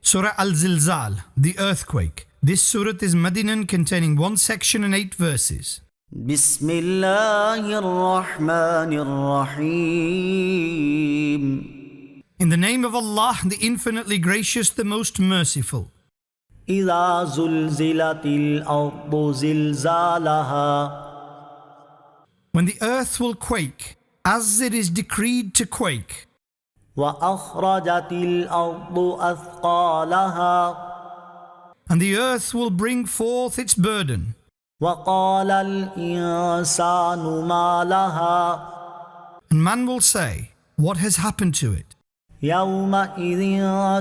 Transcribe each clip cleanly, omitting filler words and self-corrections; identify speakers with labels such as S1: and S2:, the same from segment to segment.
S1: Surah Al-Zilzal, the earthquake. This surah is Medinan, containing 1 section and 8 verses.
S2: بسم الله الرحمن الرحيم.
S1: In the name of Allah, the infinitely gracious, the most merciful.
S2: إذا زلزلت الأرض زلزالها.
S1: When the earth will quake, as it is decreed to quake.
S2: وأخرجت الأرض أثقالها.
S1: And the earth will bring forth its burden.
S2: وقال الإنسان ما لها.
S1: And man will say, what has happened to it?
S2: يومئذ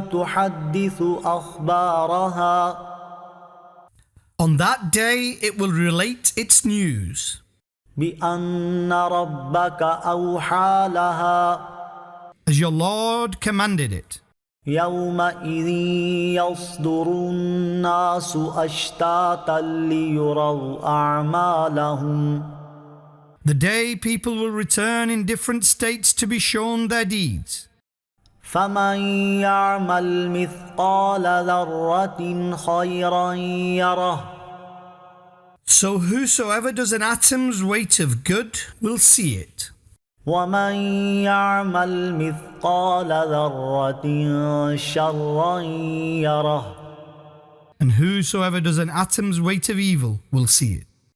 S2: تحدث أخبارها.
S1: On that day it will relate its news.
S2: بأن ربك أوحى لها.
S1: As your Lord commanded it.
S2: يومئذ يصدر الناس أشتاتا ليروا أعمالهم.
S1: The day people will return in different states to be shown their deeds.
S2: فمن يعمل مثقال ذرة خيرا يره.
S1: So whosoever does an atom's weight of good will see it.
S2: ومن يعمل مثقال ذرة شرا يره.
S1: And whosoever does an atom's weight of evil will see it.